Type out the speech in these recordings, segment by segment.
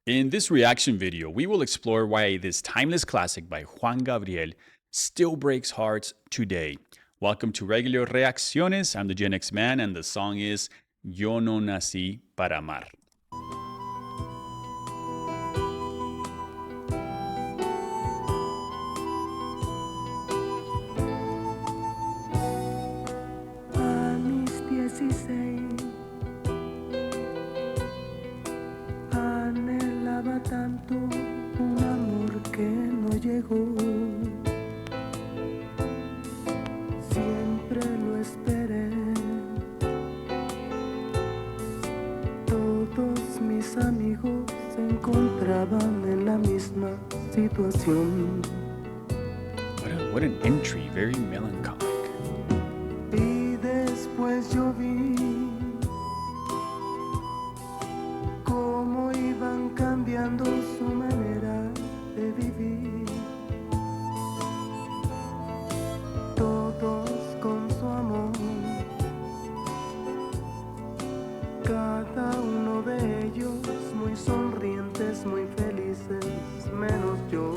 In this reaction video, we will explore why this timeless classic by Juan Gabriel still breaks hearts today. Welcome to Regular Reacciones. I'm the Gen X Man, and the song is Yo No Naci Para Amar. A mis 16 anhelaba tanto un amor que no llegó. Siempre lo esperé. Todos mis amigos se encontraban en la misma situación. What an entry, very melancholic. Y después yo vi cómo iban cambiando su manera de vivir. Todos con su amor, cada uno de ellos muy sonrientes, muy felices, menos yo.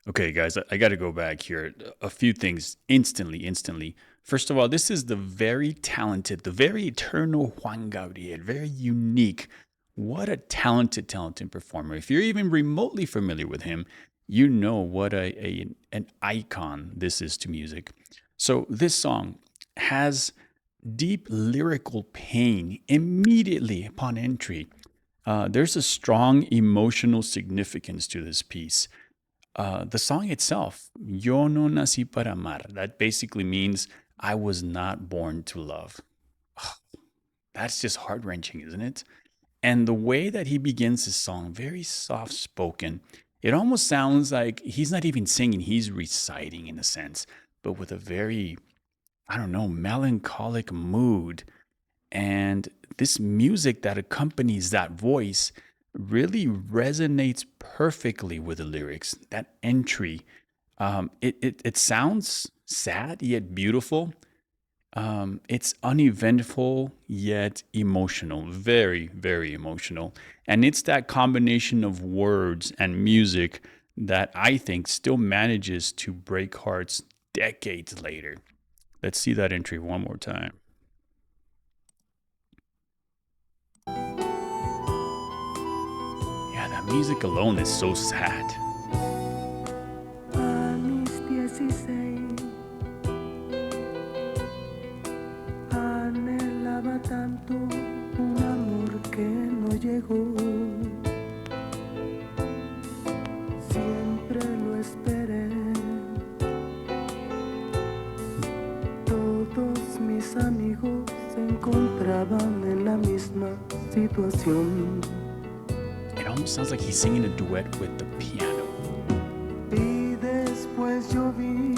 Okay, guys, I got to go back here. A few things instantly. First of all, this is the very talented, the very eternal Juan Gabriel, very unique. What a talented performer. If you're even remotely familiar with him, you know what an icon this is to music. So this song has deep lyrical pain immediately upon entry. There's a strong emotional significance to this piece. The song itself, Yo No Naci Para Amar, that basically means I was not born to love. That's just heart-wrenching, isn't it? And the way that he begins his song, very soft-spoken, it almost sounds like he's not even singing, he's reciting in a sense, but with a very, melancholic mood. And this music that accompanies that voice really resonates perfectly with the lyrics. That entry, it sounds sad yet beautiful. It's uneventful yet emotional, very emotional. And it's that combination of words and music that I think still manages to break hearts decades later. Let's see that entry one more time. Yeah, that music alone is so sad. A mis 16 anhelaba tanto un amor que no llegó. Siempre lo esperé. Todos mis amigos se encontraban en la misma situación. It almost sounds like he's singing a duet with the piano. Y después yo vi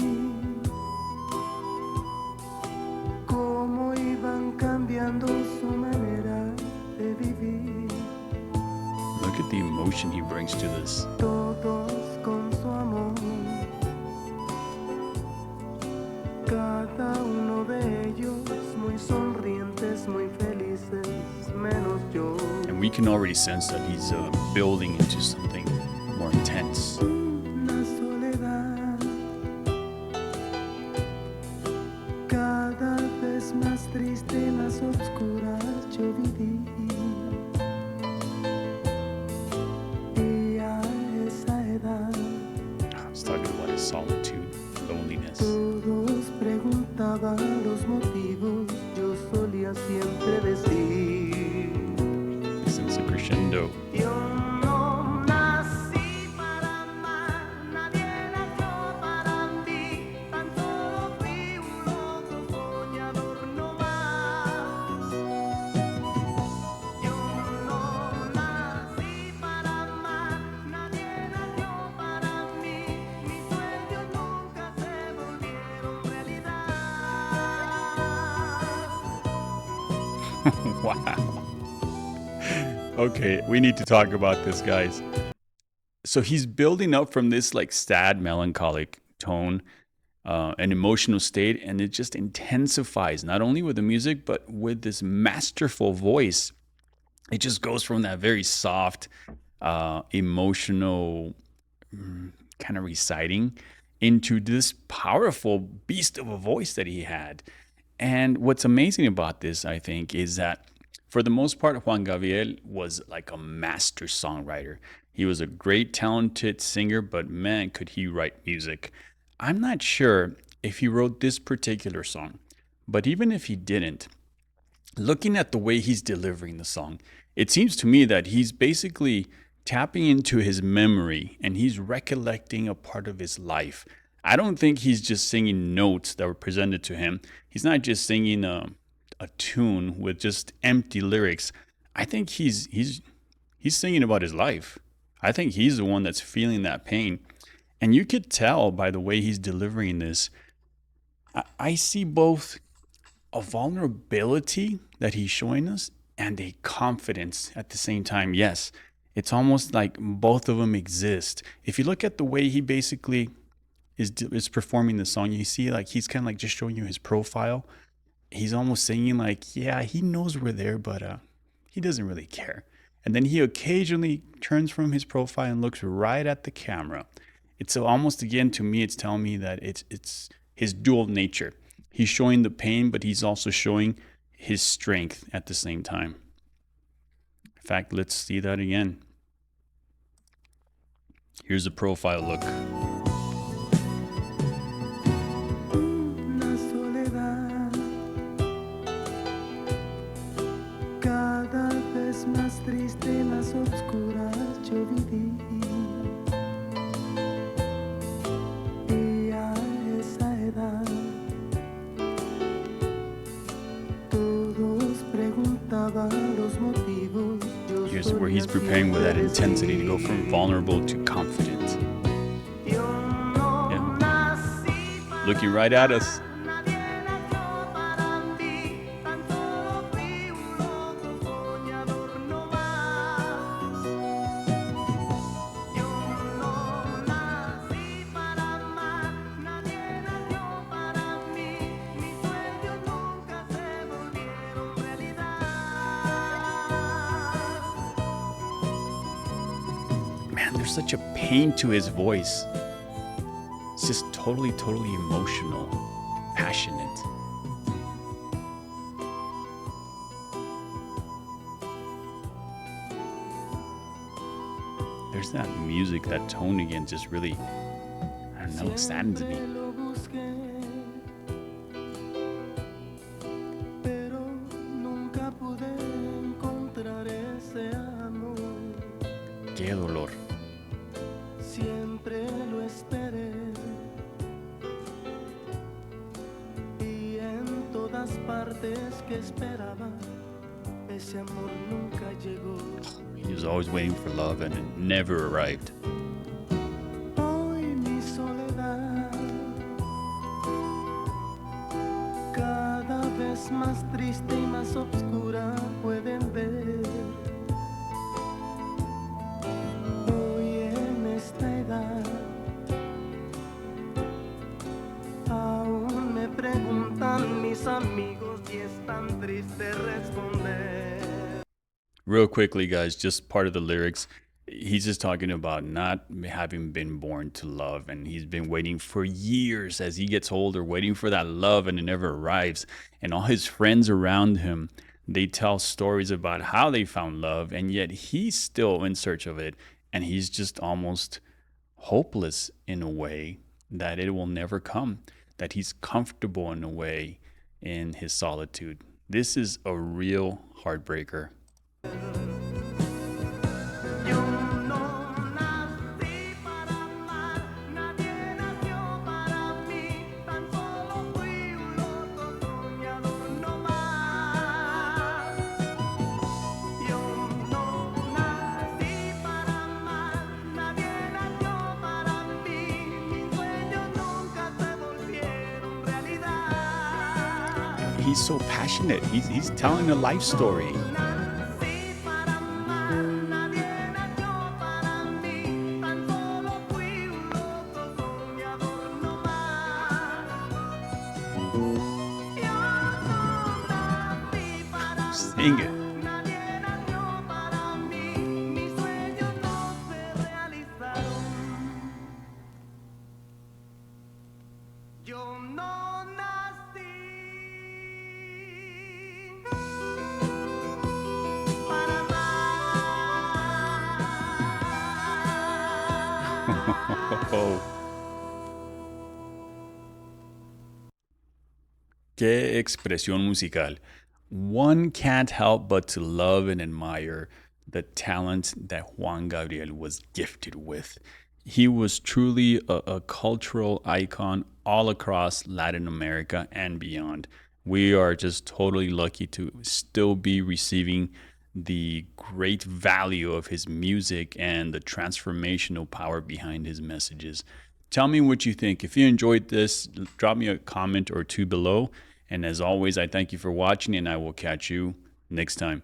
cómo iban cambiando su manera de vivir. Look at the emotion he brings to this. Todos con su amor, cada uno de ellos muy sonrientes, muy felices, menos yo. And we can already sense that he's building into something more intense. Una soledad cada vez más triste y más oscura yo viví. Y a esa edad It's talking about his solitude, loneliness. todos preguntaban los motivos, yo solía siempre decir: Since the crescendo. yo no nací para amar, nadie nació para mí, tan solo fui un loco soñador no más. Yo no nací para amar, nadie nació para mí, mis sueños nunca se volvieron realidad. Wow. Okay, we need to talk about this, guys. So he's building up from this like sad, melancholic tone an emotional state, and it just intensifies not only with the music but with this masterful voice. It just goes from that very soft, emotional kind of reciting into this powerful beast of a voice that he had. And what's amazing about this, I think, is that for the most part, Juan Gabriel was like a master songwriter. He was a great, talented singer, but man, could he write music. I'm not sure if he wrote this particular song, but even if he didn't, looking at the way he's delivering the song, it seems to me that he's basically tapping into his memory and he's recollecting a part of his life. I don't think he's just singing notes that were presented to him. He's not just singing a tune with just empty lyrics. I think he's singing about his life. I think he's the one that's feeling that pain. And you could tell by the way he's delivering this. I see both a vulnerability that he's showing us and a confidence at the same time. Yes, it's almost like both of them exist. If you look at the way he basically is performing the song, you see like he's kind of like just showing you his profile. He's almost singing like, yeah, he knows we're there, but he doesn't really care. And then he occasionally turns from his profile and looks right at the camera. It's almost, again, to me, it's telling me that it's his dual nature. He's showing the pain, but he's also showing his strength at the same time. In fact, let's see that again. Here's a profile look. Una soledad cada vez más triste, más oscura yo viví. Y a esa edad todos preguntaban los motivos. Here's where he's preparing with that intensity to go from vulnerable to confident. Yeah. Looking right at us. Man, there's such a pain to his voice. It's just totally emotional, passionate. There's that music, that tone again, just really, I don't know, saddens me. Qué dolor. Siempre lo esperé y en todas partes que esperaba ese amor nunca llegó. He was always waiting for love and it never arrived. Hoy mi soledad cada vez más triste y más oscura pueden ver. Aún me preguntan mis amigos y es tan triste responder. Real quickly, guys, just part of the lyrics. He's just talking about not having been born to love, and he's been waiting for years as he gets older, waiting for that love, and it never arrives. And all his friends around him, they tell stories about how they found love, and yet he's still in search of it, and he's just almost hopeless in a way that it will never come, that he's comfortable in a way in his solitude. This is a real heartbreaker. He's so passionate. He's telling a life story. Sing it. Nadie nació para mí, mis sueños no se realizaron. Yo no nací para amar. Qué expresión musical. One can't help but to love and admire the talent that Juan Gabriel was gifted with. He was truly a cultural icon all across Latin America and beyond. We are just totally lucky to still be receiving the great value of his music and the transformational power behind his messages. Tell me what you think. If you enjoyed this, drop me a comment or two below. And as always, I thank you for watching, and I will catch you next time.